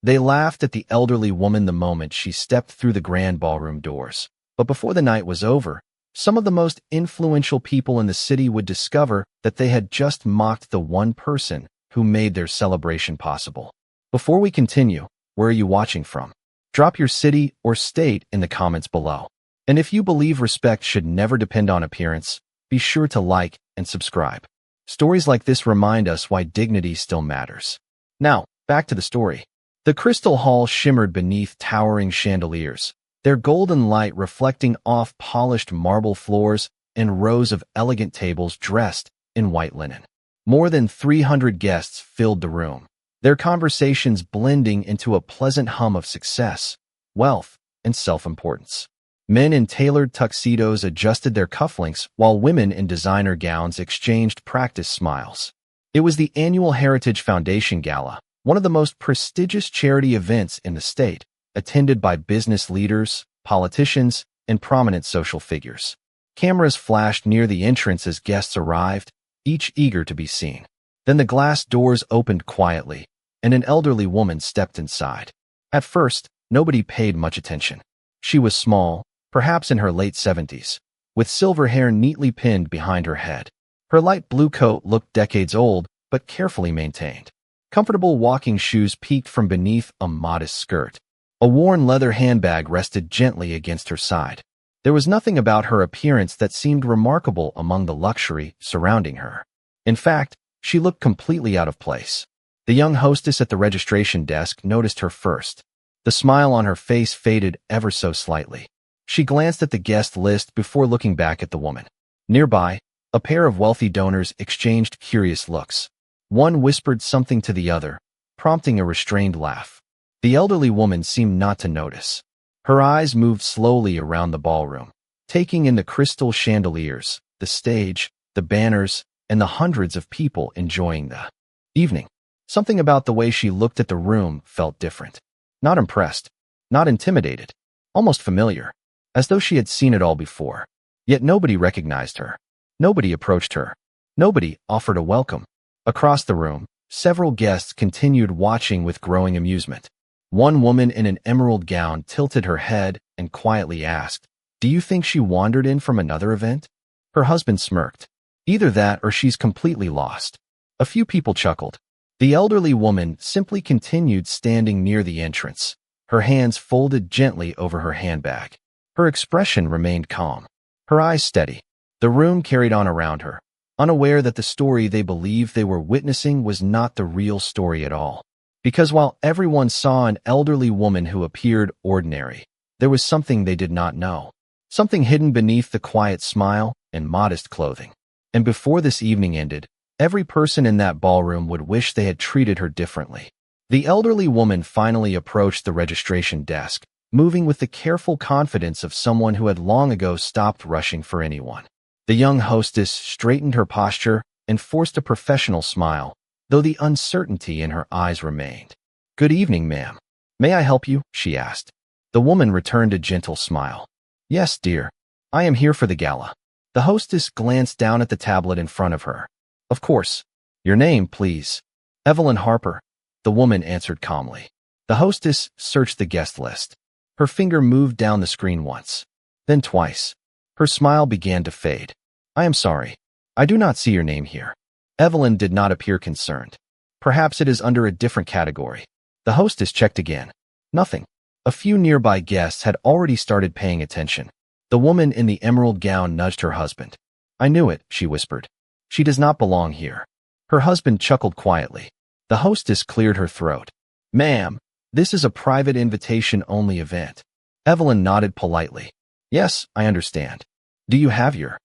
They laughed at the elderly woman the moment she stepped through the grand ballroom doors. But before the night was over, some of the most influential people in the city would discover that they had just mocked the one person who made their celebration possible. Before we continue, where are you watching from? Drop your city or state in the comments below. And if you believe respect should never depend on appearance, be sure to like and subscribe. Stories like this remind us why dignity still matters. Now, back to the story. The crystal hall shimmered beneath towering chandeliers, their golden light reflecting off polished marble floors and rows of elegant tables dressed in white linen. More than 300 guests filled the room, their conversations blending into a pleasant hum of success, wealth, and self-importance. Men in tailored tuxedos adjusted their cufflinks, while women in designer gowns exchanged practice smiles. It was the annual Heritage Foundation Gala, one of the most prestigious charity events in the state, attended by business leaders, politicians, and prominent social figures. Cameras flashed near the entrance as guests arrived, each eager to be seen. Then the glass doors opened quietly, and an elderly woman stepped inside. At first, nobody paid much attention. She was small, perhaps in her late 70s, with silver hair neatly pinned behind her head. Her light blue coat looked decades old, but carefully maintained. Comfortable walking shoes peeked from beneath a modest skirt. A worn leather handbag rested gently against her side. There was nothing about her appearance that seemed remarkable among the luxury surrounding her. In fact, she looked completely out of place. The young hostess at the registration desk noticed her first. The smile on her face faded ever so slightly. She glanced at the guest list before looking back at the woman. Nearby, a pair of wealthy donors exchanged curious looks. One whispered something to the other, prompting a restrained laugh. The elderly woman seemed not to notice. Her eyes moved slowly around the ballroom, taking in the crystal chandeliers, the stage, the banners, and the hundreds of people enjoying the evening. Something about the way she looked at the room felt different. Not impressed, not intimidated, almost familiar, as though she had seen it all before. Yet nobody recognized her. Nobody approached her. Nobody offered a welcome. Across the room, several guests continued watching with growing amusement. One woman in an emerald gown tilted her head and quietly asked, "Do you think she wandered in from another event?" Her husband smirked. "Either that or she's completely lost." A few people chuckled. The elderly woman simply continued standing near the entrance, her hands folded gently over her handbag. Her expression remained calm, her eyes steady. The room carried on around her, unaware that the story they believed they were witnessing was not the real story at all. Because while everyone saw an elderly woman who appeared ordinary, there was something they did not know. Something hidden beneath the quiet smile and modest clothing. And before this evening ended, every person in that ballroom would wish they had treated her differently. The elderly woman finally approached the registration desk, moving with the careful confidence of someone who had long ago stopped rushing for anyone. The young hostess straightened her posture and forced a professional smile, though the uncertainty in her eyes remained. "Good evening, ma'am. May I help you?" she asked. The woman returned a gentle smile. "Yes, dear. I am here for the gala." The hostess glanced down at the tablet in front of her. "Of course. Your name, please." "Evelyn Harper," the woman answered calmly. The hostess searched the guest list. Her finger moved down the screen once, then twice. Her smile began to fade. "I am sorry. I do not see your name here." Evelyn did not appear concerned. "Perhaps it is under a different category." The hostess checked again. Nothing. A few nearby guests had already started paying attention. The woman in the emerald gown nudged her husband. "I knew it," she whispered. "She does not belong here." Her husband chuckled quietly. The hostess cleared her throat. "Ma'am, this is a private invitation-only event." Evelyn nodded politely. "Yes, I understand. Do you have your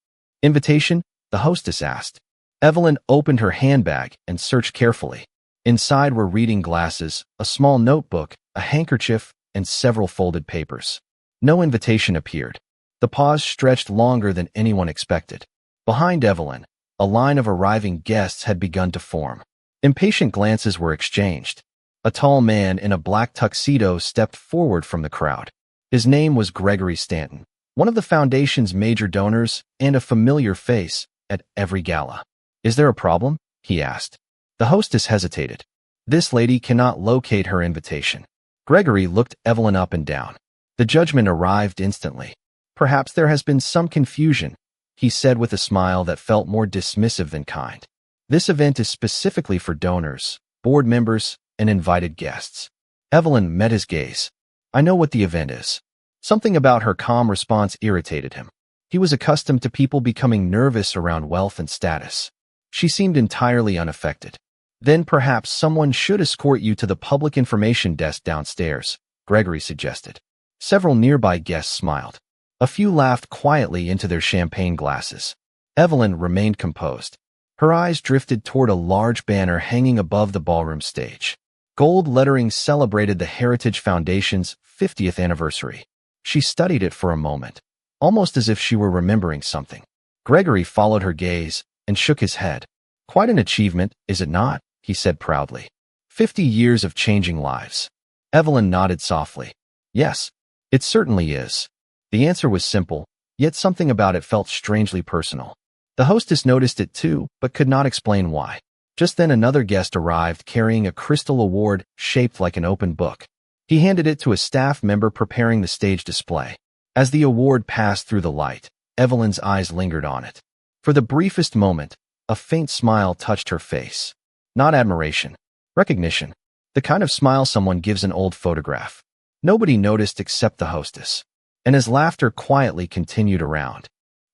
invitation?" the hostess asked. Evelyn opened her handbag and searched carefully. Inside were reading glasses, a small notebook, a handkerchief, and several folded papers. No invitation appeared. The pause stretched longer than anyone expected. Behind Evelyn, a line of arriving guests had begun to form. Impatient glances were exchanged. A tall man in a black tuxedo stepped forward from the crowd. His name was Gregory Stanton, one of the foundation's major donors and a familiar face at every gala. "Is there a problem?" he asked. The hostess hesitated. This lady cannot locate her invitation. Gregory looked Evelyn up and down. The judgment arrived instantly. Perhaps there has been some confusion, he said with a smile that felt more dismissive than kind. This event is specifically for donors, board members, and invited guests. Evelyn met his gaze. I know what the event is. Something about her calm response irritated him. He was accustomed to people becoming nervous around wealth and status. She seemed entirely unaffected. Then perhaps someone should escort you to the public information desk downstairs, Gregory suggested. Several nearby guests smiled. A few laughed quietly into their champagne glasses. Evelyn remained composed. Her eyes drifted toward a large banner hanging above the ballroom stage. Gold lettering celebrated the Heritage Foundation's 50th anniversary. She studied it for a moment, almost as if she were remembering something. Gregory followed her gaze and shook his head. Quite an achievement, is it not? He said proudly. 50 years of changing lives. Evelyn nodded softly. Yes, it certainly is. The answer was simple, yet something about it felt strangely personal. The hostess noticed it too, but could not explain why. Just then another guest arrived carrying a crystal award shaped like an open book. He handed it to a staff member preparing the stage display. As the award passed through the light, Evelyn's eyes lingered on it. For the briefest moment, a faint smile touched her face. Not admiration. Recognition. The kind of smile someone gives an old photograph. Nobody noticed except the hostess. And as laughter quietly continued around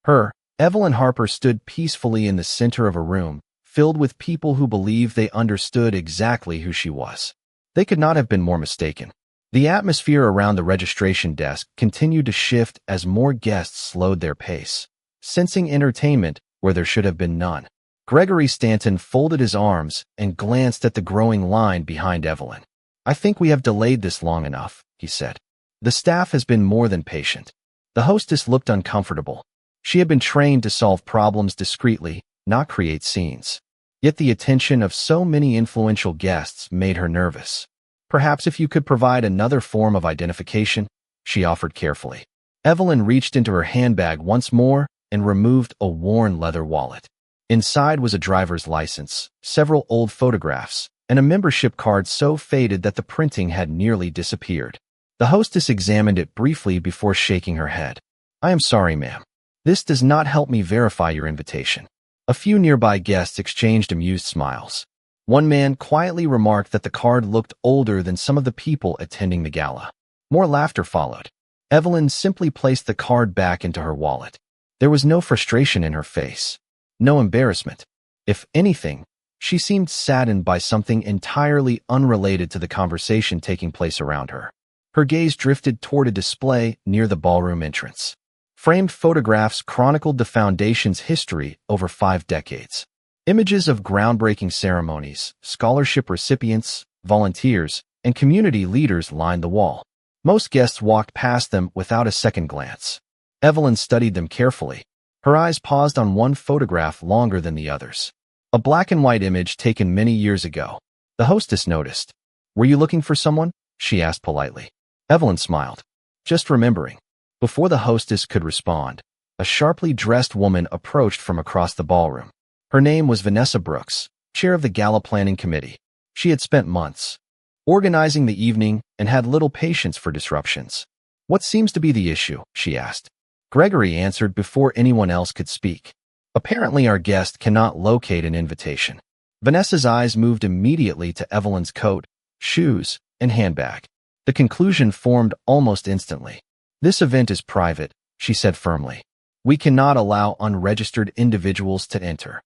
her, Evelyn Harper stood peacefully in the center of a room, filled with people who believed they understood exactly who she was. They could not have been more mistaken. The atmosphere around the registration desk continued to shift as more guests slowed their pace, sensing entertainment where there should have been none. Gregory Stanton folded his arms and glanced at the growing line behind Evelyn. I think we have delayed this long enough, he said. The staff has been more than patient. The hostess looked uncomfortable. She had been trained to solve problems discreetly, not create scenes. Yet the attention of so many influential guests made her nervous. Perhaps if you could provide another form of identification, she offered carefully. Evelyn reached into her handbag once more and removed a worn leather wallet. Inside was a driver's license, several old photographs, and a membership card so faded that the printing had nearly disappeared. The hostess examined it briefly before shaking her head. I am sorry, ma'am. This does not help me verify your invitation. A few nearby guests exchanged amused smiles. One man quietly remarked that the card looked older than some of the people attending the gala. More laughter followed. Evelyn simply placed the card back into her wallet. There was no frustration in her face. No embarrassment. If anything, she seemed saddened by something entirely unrelated to the conversation taking place around her. Her gaze drifted toward a display near the ballroom entrance. Framed photographs chronicled the foundation's history over 5 decades. Images of groundbreaking ceremonies, scholarship recipients, volunteers, and community leaders lined the wall. Most guests walked past them without a second glance. Evelyn studied them carefully. Her eyes paused on one photograph longer than the others. A black and white image taken many years ago. The hostess noticed. Were you looking for someone? She asked politely. Evelyn smiled. Just remembering. Before the hostess could respond, a sharply dressed woman approached from across the ballroom. Her name was Vanessa Brooks, chair of the gala planning committee. She had spent months organizing the evening and had little patience for disruptions. What seems to be the issue? She asked. Gregory answered before anyone else could speak. Apparently our guest cannot locate an invitation. Vanessa's eyes moved immediately to Evelyn's coat, shoes, and handbag. The conclusion formed almost instantly. This event is private, she said firmly. We cannot allow unregistered individuals to enter.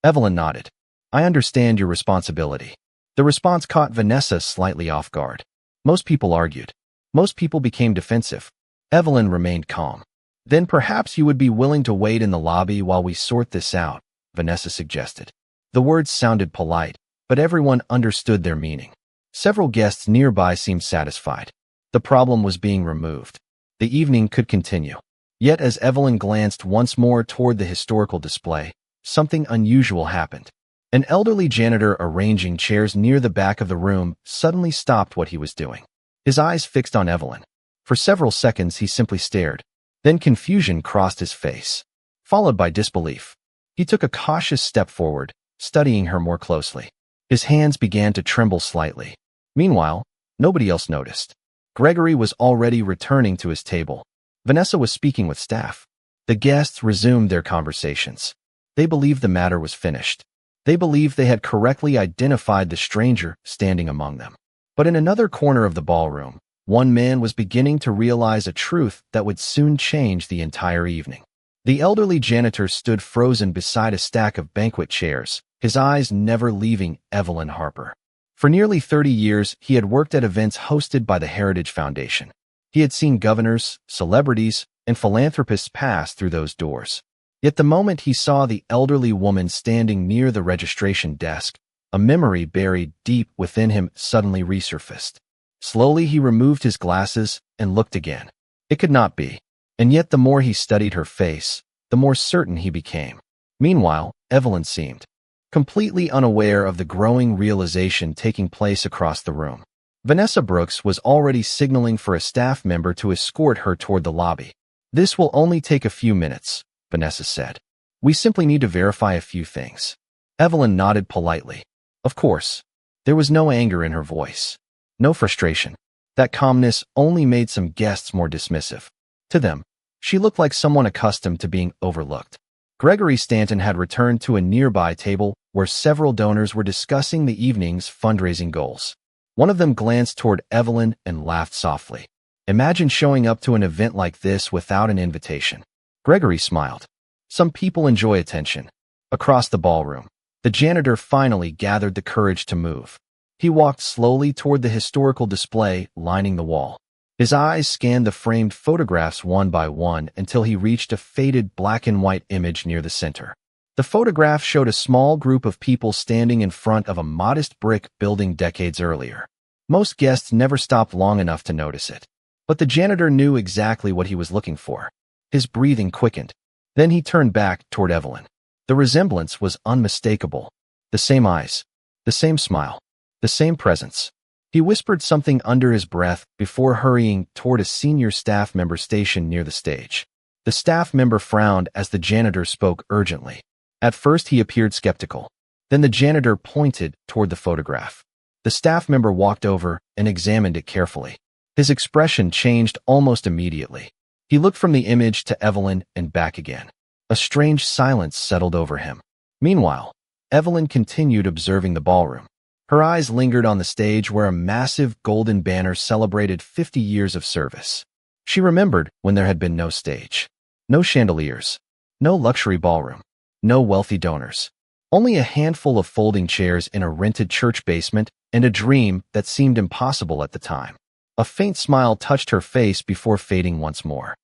Evelyn nodded. I understand your responsibility. The response caught Vanessa slightly off guard. Most people argued. Most people became defensive. Evelyn remained calm. Then perhaps you would be willing to wait in the lobby while we sort this out, Vanessa suggested. The words sounded polite, but everyone understood their meaning. Several guests nearby seemed satisfied. The problem was being removed. The evening could continue. Yet as Evelyn glanced once more toward the historical display, something unusual happened. An elderly janitor arranging chairs near the back of the room suddenly stopped what he was doing. His eyes fixed on Evelyn. For several seconds he simply stared. Then confusion crossed his face, followed by disbelief. He took a cautious step forward, studying her more closely. His hands began to tremble slightly. Meanwhile, nobody else noticed. Gregory was already returning to his table. Vanessa was speaking with staff. The guests resumed their conversations. They believed the matter was finished. They believed they had correctly identified the stranger standing among them. But in another corner of the ballroom, one man was beginning to realize a truth that would soon change the entire evening. The elderly janitor stood frozen beside a stack of banquet chairs, his eyes never leaving Evelyn Harper. For nearly 30 years, he had worked at events hosted by the Heritage Foundation. He had seen governors, celebrities, and philanthropists pass through those doors. Yet the moment he saw the elderly woman standing near the registration desk, a memory buried deep within him suddenly resurfaced. Slowly he removed his glasses and looked again. It could not be. And yet the more he studied her face, the more certain he became. Meanwhile, Evelyn seemed completely unaware of the growing realization taking place across the room. Vanessa Brooks was already signaling for a staff member to escort her toward the lobby. "This will only take a few minutes," Vanessa said. "We simply need to verify a few things." Evelyn nodded politely. Of course. There was no anger in her voice. No frustration. That calmness only made some guests more dismissive. To them, she looked like someone accustomed to being overlooked. Gregory Stanton had returned to a nearby table where several donors were discussing the evening's fundraising goals. One of them glanced toward Evelyn and laughed softly. "Imagine showing up to an event like this without an invitation." Gregory smiled. Some people enjoy attention. Across the ballroom, the janitor finally gathered the courage to move. He walked slowly toward the historical display lining the wall. His eyes scanned the framed photographs one by one until he reached a faded black-and-white image near the center. The photograph showed a small group of people standing in front of a modest brick building decades earlier. Most guests never stopped long enough to notice it. But the janitor knew exactly what he was looking for. His breathing quickened. Then he turned back toward Evelyn. The resemblance was unmistakable. The same eyes, the same smile, the same presence. He whispered something under his breath before hurrying toward a senior staff member stationed near the stage. The staff member frowned as the janitor spoke urgently. At first he appeared skeptical. Then the janitor pointed toward the photograph. The staff member walked over and examined it carefully. His expression changed almost immediately. He looked from the image to Evelyn and back again. A strange silence settled over him. Meanwhile, Evelyn continued observing the ballroom. Her eyes lingered on the stage where a massive golden banner celebrated 50 years of service. She remembered when there had been no stage, no chandeliers, no luxury ballroom, no wealthy donors. Only a handful of folding chairs in a rented church basement and a dream that seemed impossible at the time. A faint smile touched her face before fading once more.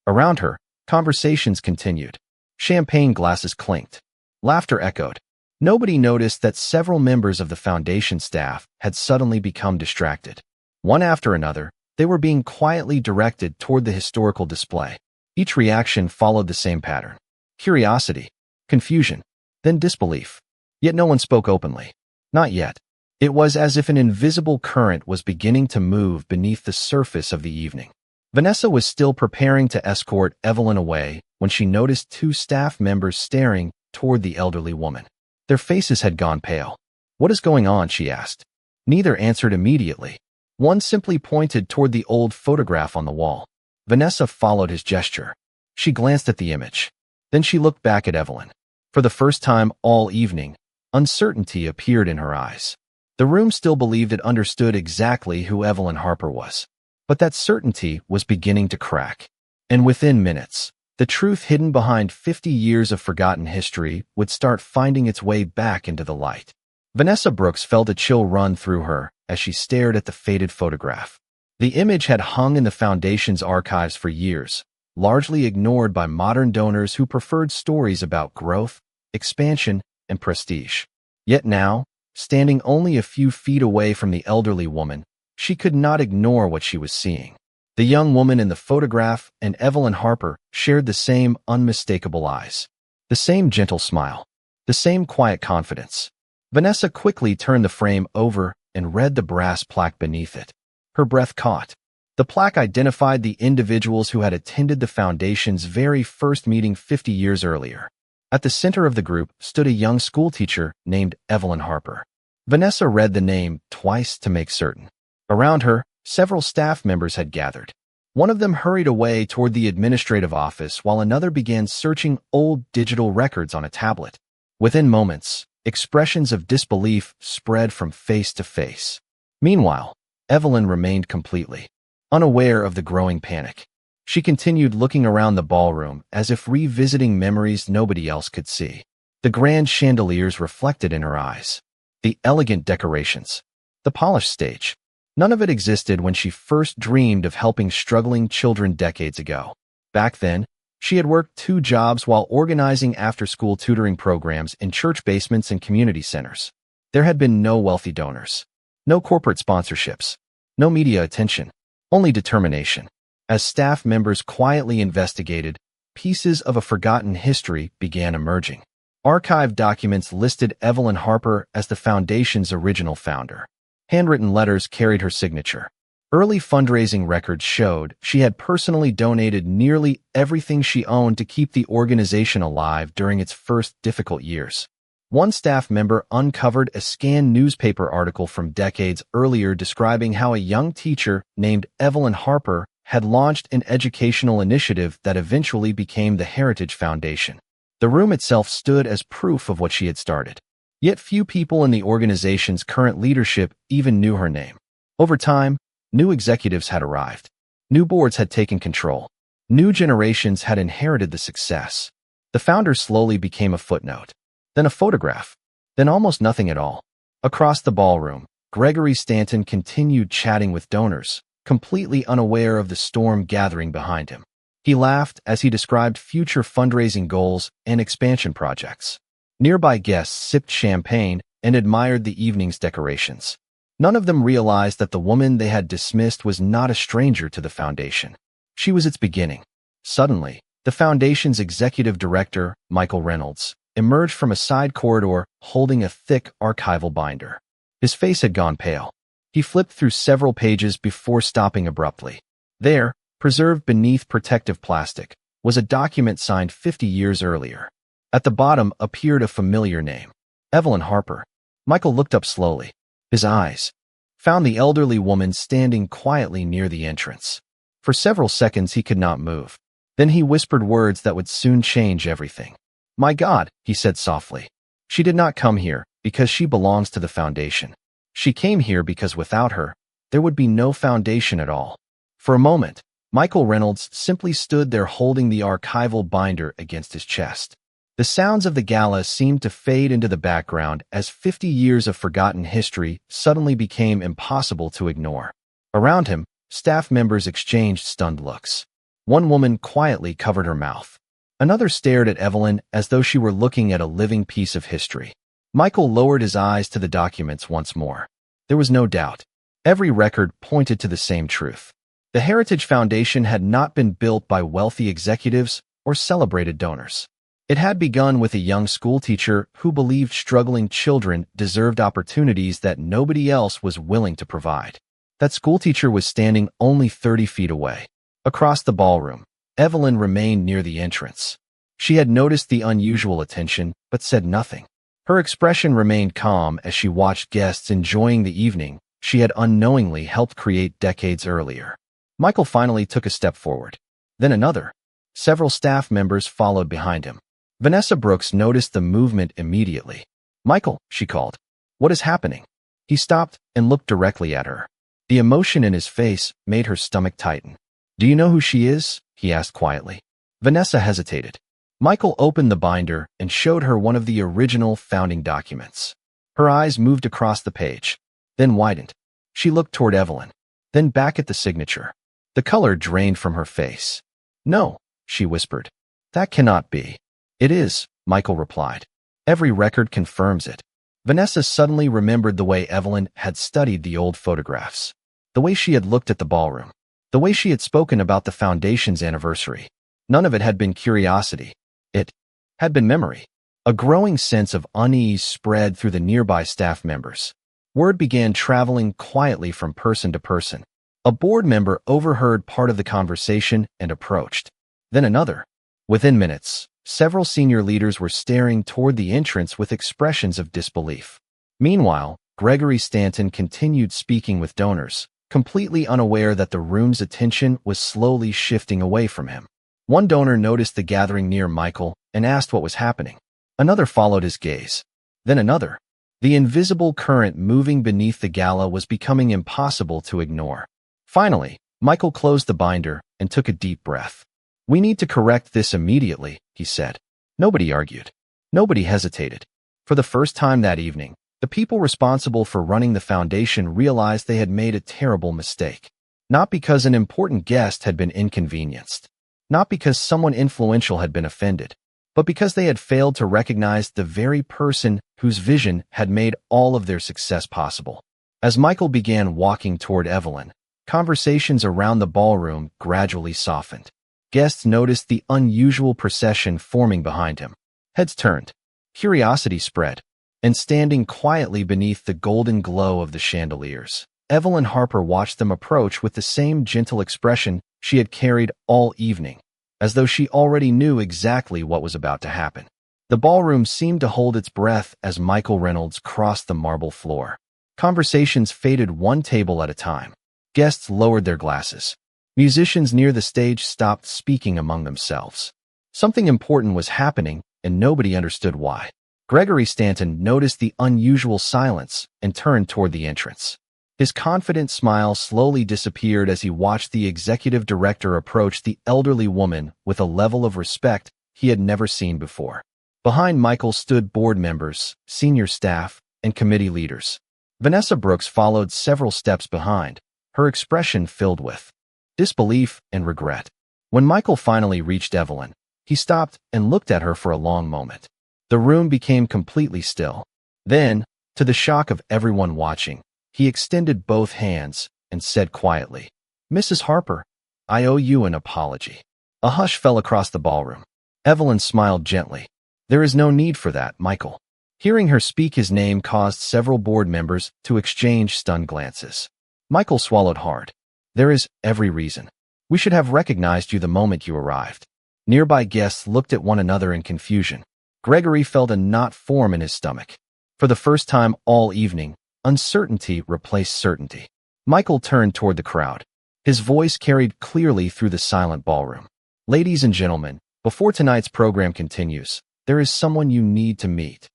Around her, conversations continued. Champagne glasses clinked. Laughter echoed. Nobody noticed that several members of the foundation staff had suddenly become distracted. One after another, they were being quietly directed toward the historical display. Each reaction followed the same pattern. Curiosity, confusion, then disbelief. Yet no one spoke openly. Not yet. It was as if an invisible current was beginning to move beneath the surface of the evening. Vanessa was still preparing to escort Evelyn away when she noticed two staff members staring toward the elderly woman. Their faces had gone pale. "What is going on?" she asked. Neither answered immediately. One simply pointed toward the old photograph on the wall. Vanessa followed his gesture. She glanced at the image. Then she looked back at Evelyn. For the first time all evening, uncertainty appeared in her eyes. The room still believed it understood exactly who Evelyn Harper was. But that certainty was beginning to crack. And within minutes, the truth hidden behind 50 years of forgotten history would start finding its way back into the light. Vanessa Brooks felt a chill run through her as she stared at the faded photograph. The image had hung in the foundation's archives for years, largely ignored by modern donors who preferred stories about growth, expansion, and prestige. Yet now, standing only a few feet away from the elderly woman, she could not ignore what she was seeing. The young woman in the photograph and Evelyn Harper shared the same unmistakable eyes, the same gentle smile, the same quiet confidence. Vanessa quickly turned the frame over and read the brass plaque beneath it. Her breath caught. The plaque identified the individuals who had attended the foundation's very first meeting 50 years earlier. At the center of the group stood a young schoolteacher named Evelyn Harper. Vanessa read the name twice to make certain. Around her, several staff members had gathered. One of them hurried away toward the administrative office while another began searching old digital records on a tablet. Within moments, expressions of disbelief spread from face to face. Meanwhile, Evelyn remained completely unaware of the growing panic. She continued looking around the ballroom as if revisiting memories nobody else could see. The grand chandeliers reflected in her eyes. The elegant decorations. The polished stage. None of it existed when she first dreamed of helping struggling children decades ago. Back then, she had worked 2 jobs while organizing after-school tutoring programs in church basements and community centers. There had been no wealthy donors, no corporate sponsorships, no media attention, only determination. As staff members quietly investigated, pieces of a forgotten history began emerging. Archived documents listed Evelyn Harper as the foundation's original founder. Handwritten letters carried her signature. Early fundraising records showed she had personally donated nearly everything she owned to keep the organization alive during its first difficult years. One staff member uncovered a scanned newspaper article from decades earlier describing how a young teacher named Evelyn Harper had launched an educational initiative that eventually became the Heritage Foundation. The room itself stood as proof of what she had started. Yet few people in the organization's current leadership even knew her name. Over time, new executives had arrived. New boards had taken control. New generations had inherited the success. The founder slowly became a footnote, then a photograph, then almost nothing at all. Across the ballroom, Gregory Stanton continued chatting with donors, completely unaware of the storm gathering behind him. He laughed as he described future fundraising goals and expansion projects. Nearby guests sipped champagne and admired the evening's decorations. None of them realized that the woman they had dismissed was not a stranger to the foundation. She was its beginning. Suddenly, the foundation's executive director, Michael Reynolds, emerged from a side corridor holding a thick archival binder. His face had gone pale. He flipped through several pages before stopping abruptly. There, preserved beneath protective plastic, was a document signed 50 years earlier. At the bottom appeared a familiar name, Evelyn Harper. Michael looked up slowly. His eyes found the elderly woman standing quietly near the entrance. For several seconds he could not move. Then he whispered words that would soon change everything. "My God," he said softly. "She did not come here because she belongs to the foundation. She came here because without her, there would be no foundation at all." For a moment, Michael Reynolds simply stood there holding the archival binder against his chest. The sounds of the gala seemed to fade into the background as 50 years of forgotten history suddenly became impossible to ignore. Around him, staff members exchanged stunned looks. One woman quietly covered her mouth. Another stared at Evelyn as though she were looking at a living piece of history. Michael lowered his eyes to the documents once more. There was no doubt. Every record pointed to the same truth. The Heritage Foundation had not been built by wealthy executives or celebrated donors. It had begun with a young schoolteacher who believed struggling children deserved opportunities that nobody else was willing to provide. That schoolteacher was standing only 30 feet away. Across the ballroom, Evelyn remained near the entrance. She had noticed the unusual attention, but said nothing. Her expression remained calm as she watched guests enjoying the evening she had unknowingly helped create decades earlier. Michael finally took a step forward. Then another. Several staff members followed behind him. Vanessa Brooks noticed the movement immediately. "Michael," she called. "What is happening?" He stopped and looked directly at her. The emotion in his face made her stomach tighten. "Do you know who she is?" he asked quietly. Vanessa hesitated. Michael opened the binder and showed her one of the original founding documents. Her eyes moved across the page, then widened. She looked toward Evelyn, then back at the signature. The color drained from her face. "No," she whispered. "That cannot be." "It is," Michael replied. "Every record confirms it." Vanessa suddenly remembered the way Evelyn had studied the old photographs, the way she had looked at the ballroom, the way she had spoken about the foundation's anniversary. None of it had been curiosity. It had been memory. A growing sense of unease spread through the nearby staff members. Word began traveling quietly from person to person. A board member overheard part of the conversation and approached. Then another. Within minutes, several senior leaders were staring toward the entrance with expressions of disbelief. Meanwhile, Gregory Stanton continued speaking with donors, completely unaware that the room's attention was slowly shifting away from him. One donor noticed the gathering near Michael and asked what was happening. Another followed his gaze. Then another. The invisible current moving beneath the gala was becoming impossible to ignore. Finally, Michael closed the binder and took a deep breath. "We need to correct this immediately," he said. Nobody argued. Nobody hesitated. For the first time that evening, the people responsible for running the foundation realized they had made a terrible mistake. Not because an important guest had been inconvenienced. Not because someone influential had been offended. But because they had failed to recognize the very person whose vision had made all of their success possible. As Michael began walking toward Evelyn, conversations around the ballroom gradually softened. Guests noticed the unusual procession forming behind him. Heads turned. Curiosity spread. And standing quietly beneath the golden glow of the chandeliers, Evelyn Harper watched them approach with the same gentle expression she had carried all evening, as though she already knew exactly what was about to happen. The ballroom seemed to hold its breath as Michael Reynolds crossed the marble floor. Conversations faded one table at a time. Guests lowered their glasses. Musicians near the stage stopped speaking among themselves. Something important was happening, and nobody understood why. Gregory Stanton noticed the unusual silence and turned toward the entrance. His confident smile slowly disappeared as he watched the executive director approach the elderly woman with a level of respect he had never seen before. Behind Michael stood board members, senior staff, and committee leaders. Vanessa Brooks followed several steps behind, her expression filled with disbelief and regret. When Michael finally reached Evelyn, he stopped and looked at her for a long moment. The room became completely still. Then, to the shock of everyone watching, he extended both hands and said quietly, "Mrs. Harper, I owe you an apology." A hush fell across the ballroom. Evelyn smiled gently. "There is no need for that, Michael." Hearing her speak his name caused several board members to exchange stunned glances. Michael swallowed hard. "There is every reason. We should have recognized you the moment you arrived." Nearby guests looked at one another in confusion. Gregory felt a knot form in his stomach. For the first time all evening, uncertainty replaced certainty. Michael turned toward the crowd. His voice carried clearly through the silent ballroom. "Ladies and gentlemen, before tonight's program continues, there is someone you need to meet."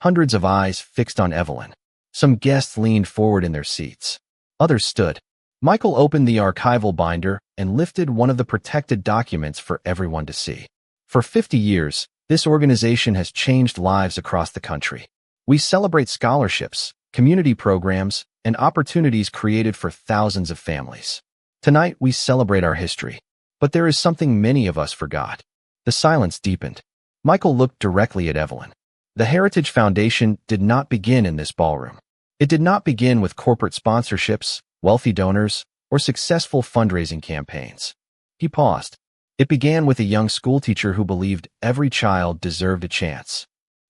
Hundreds of eyes fixed on Evelyn. Some guests leaned forward in their seats. Others stood. Michael opened the archival binder and lifted one of the protected documents for everyone to see. For 50 years, this organization has changed lives across the country. We celebrate scholarships, community programs, and opportunities created for thousands of families. Tonight, we celebrate our history. But there is something many of us forgot. The silence deepened. Michael looked directly at Evelyn. The Heritage Foundation did not begin in this ballroom. It did not begin with corporate sponsorships, wealthy donors, or successful fundraising campaigns. He paused. It began with a young schoolteacher who believed every child deserved a chance.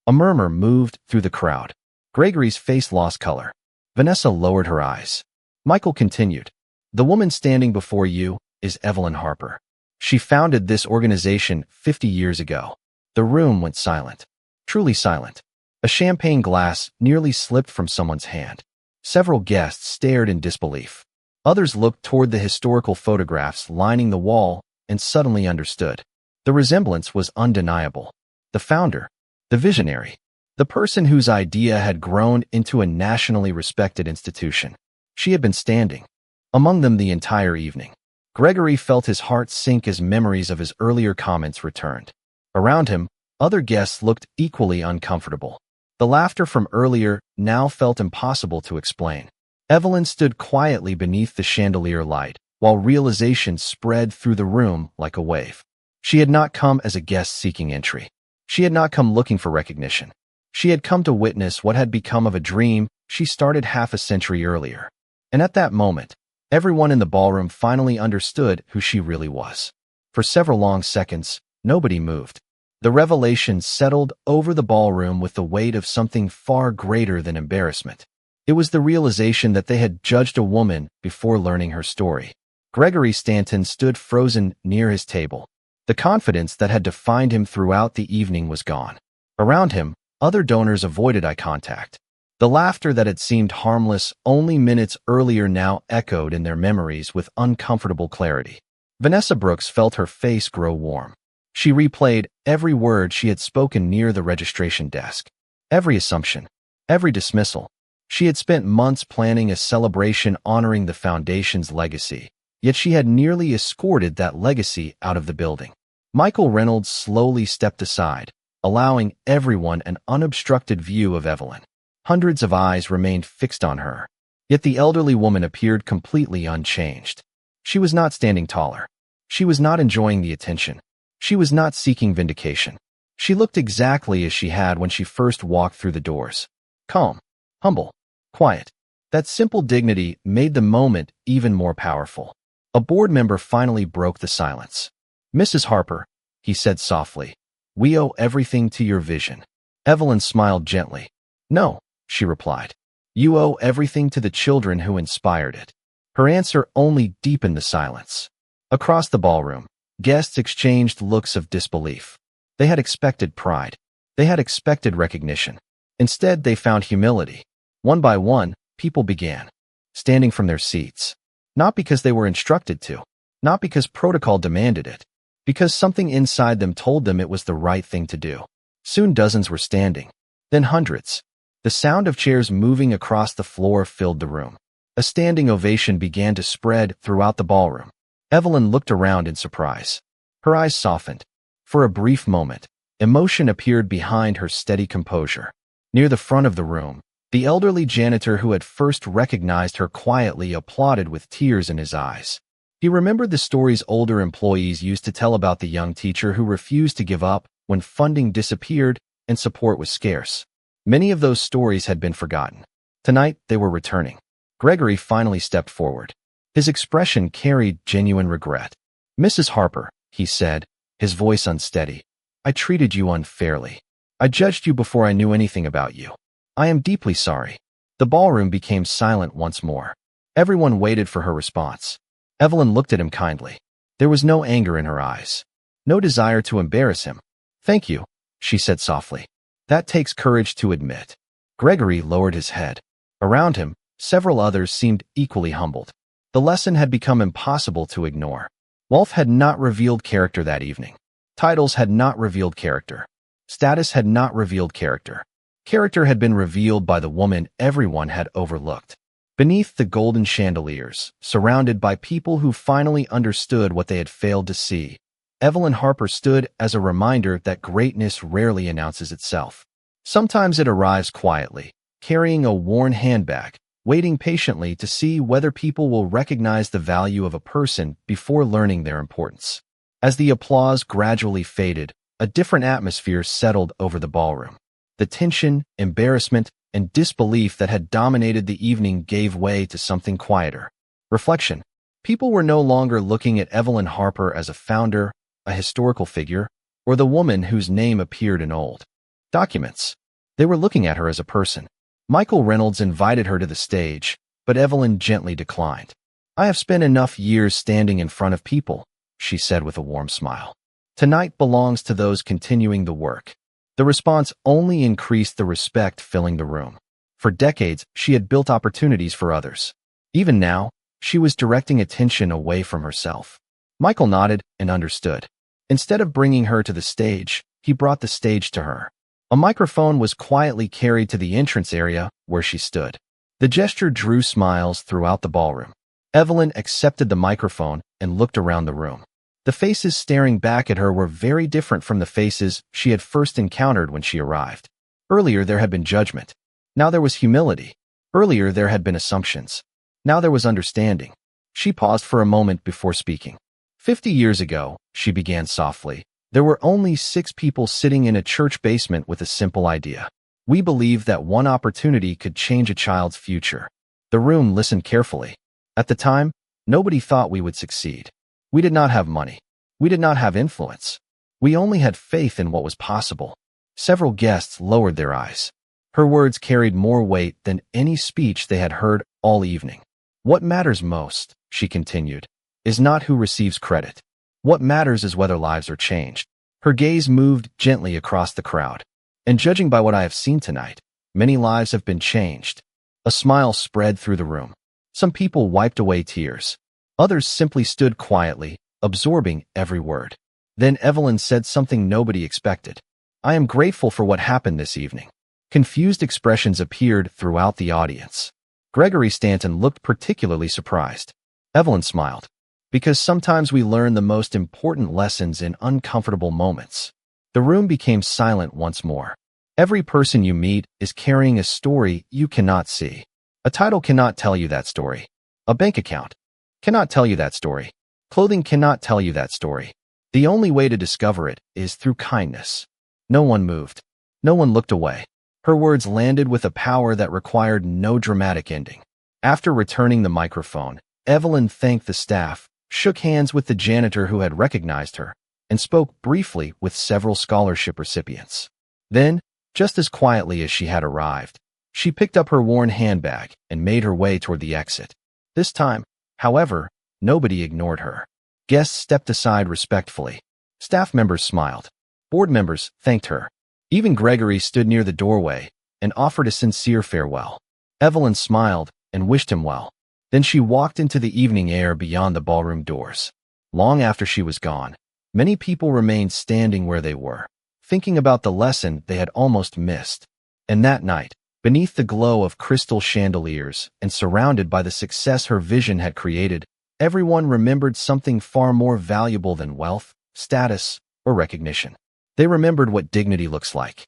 A murmur moved through the crowd. Gregory's face lost color. Vanessa lowered her eyes. Michael continued. "The woman standing before you is Evelyn Harper. She founded this organization 50 years ago." The room went silent. Truly silent. A champagne glass nearly slipped from someone's hand. Several guests stared in disbelief. Others looked toward the historical photographs lining the wall and suddenly understood. The resemblance was undeniable. The founder, the visionary, the person whose idea had grown into a nationally respected institution. She had been standing among them the entire evening. Gregory felt his heart sink as memories of his earlier comments returned. Around him, other guests looked equally uncomfortable. The laughter from earlier now felt impossible to explain. Evelyn stood quietly beneath the chandelier light, while realization spread through the room like a wave. She had not come as a guest seeking entry. She had not come looking for recognition. She had come to witness what had become of a dream she started half a century earlier. And at that moment, everyone in the ballroom finally understood who she really was. For several long seconds, nobody moved. The revelation settled over the ballroom with the weight of something far greater than embarrassment. It was the realization that they had judged a woman before learning her story. Gregory Stanton stood frozen near his table. The confidence that had defined him throughout the evening was gone. Around him, other donors avoided eye contact. The laughter that had seemed harmless only minutes earlier now echoed in their memories with uncomfortable clarity. Vanessa Brooks felt her face grow warm. She replayed every word she had spoken near the registration desk. Every assumption, every dismissal. She had spent months planning a celebration honoring the Foundation's legacy, yet she had nearly escorted that legacy out of the building. Michael Reynolds slowly stepped aside, allowing everyone an unobstructed view of Evelyn. Hundreds of eyes remained fixed on her, yet the elderly woman appeared completely unchanged. She was not standing taller. She was not enjoying the attention. She was not seeking vindication. She looked exactly as she had when she first walked through the doors. Calm, humble, quiet. That simple dignity made the moment even more powerful. A board member finally broke the silence. "Mrs. Harper," he said softly, "we owe everything to your vision." Evelyn smiled gently. "No," she replied. "You owe everything to the children who inspired it." Her answer only deepened the silence. Across the ballroom, guests exchanged looks of disbelief. They had expected pride. They had expected recognition. Instead, they found humility. One by one, people began, standing from their seats. Not because they were instructed to, not because protocol demanded it, because something inside them told them it was the right thing to do. Soon dozens were standing, then hundreds. The sound of chairs moving across the floor filled the room. A standing ovation began to spread throughout the ballroom. Evelyn looked around in surprise. Her eyes softened. For a brief moment, emotion appeared behind her steady composure. Near the front of the room, the elderly janitor who had first recognized her quietly applauded with tears in his eyes. He remembered the stories older employees used to tell about the young teacher who refused to give up when funding disappeared and support was scarce. Many of those stories had been forgotten. Tonight, they were returning. Gregory finally stepped forward. His expression carried genuine regret. "Mrs. Harper," he said, his voice unsteady, "I treated you unfairly. I judged you before I knew anything about you. I am deeply sorry." The ballroom became silent once more. Everyone waited for her response. Evelyn looked at him kindly. There was no anger in her eyes. No desire to embarrass him. "Thank you," she said softly. "That takes courage to admit." Gregory lowered his head. Around him, several others seemed equally humbled. The lesson had become impossible to ignore. Wolf had not revealed character that evening. Titles had not revealed character. Status had not revealed character. Character had been revealed by the woman everyone had overlooked. Beneath the golden chandeliers, surrounded by people who finally understood what they had failed to see, Evelyn Harper stood as a reminder that greatness rarely announces itself. Sometimes it arrives quietly, carrying a worn handbag, waiting patiently to see whether people will recognize the value of a person before learning their importance. As the applause gradually faded, a different atmosphere settled over the ballroom. The tension, embarrassment, and disbelief that had dominated the evening gave way to something quieter. Reflection. People were no longer looking at Evelyn Harper as a founder, a historical figure, or the woman whose name appeared in old documents. They were looking at her as a person. Michael Reynolds invited her to the stage, but Evelyn gently declined. "I have spent enough years standing in front of people," she said with a warm smile. "Tonight belongs to those continuing the work." The response only increased the respect filling the room. For decades, she had built opportunities for others. Even now, she was directing attention away from herself. Michael nodded and understood. Instead of bringing her to the stage, he brought the stage to her. A microphone was quietly carried to the entrance area where she stood. The gesture drew smiles throughout the ballroom. Evelyn accepted the microphone and looked around the room. The faces staring back at her were very different from the faces she had first encountered when she arrived. Earlier there had been judgment. Now there was humility. Earlier there had been assumptions. Now there was understanding. She paused for a moment before speaking. 50 years ago, she began softly, there were only 6 people sitting in a church basement with a simple idea. We believed that one opportunity could change a child's future. The room listened carefully. At the time, nobody thought we would succeed. We did not have money. We did not have influence. We only had faith in what was possible. Several guests lowered their eyes. Her words carried more weight than any speech they had heard all evening. "What matters most," she continued, "is not who receives credit. What matters is whether lives are changed." Her gaze moved gently across the crowd. "And judging by what I have seen tonight, Many lives have been changed. A smile spread through the room. Some people wiped away tears. Others simply stood quietly, absorbing every word. Then Evelyn said something nobody expected. I am grateful for what happened this evening. Confused expressions appeared throughout the audience. Gregory Stanton looked particularly surprised. Evelyn smiled. Because sometimes we learn the most important lessons in uncomfortable moments. The room became silent once more. Every person you meet is carrying a story you cannot see. A title cannot tell you that story. A bank account cannot tell you that story. Clothing cannot tell you that story. The only way to discover it is through kindness. No one moved. No one looked away. Her words landed with a power that required no dramatic ending. After returning the microphone, Evelyn thanked the staff, shook hands with the janitor who had recognized her, and spoke briefly with several scholarship recipients. Then, just as quietly as she had arrived, she picked up her worn handbag and made her way toward the exit. This time, however, nobody ignored her. Guests stepped aside respectfully. Staff members smiled. Board members thanked her. Even Gregory stood near the doorway and offered a sincere farewell. Evelyn smiled and wished him well. Then she walked into the evening air beyond the ballroom doors. Long after she was gone, many people remained standing where they were, thinking about the lesson they had almost missed. And that night, beneath the glow of crystal chandeliers and surrounded by the success her vision had created, everyone remembered something far more valuable than wealth, status, or recognition. They remembered what dignity looks like.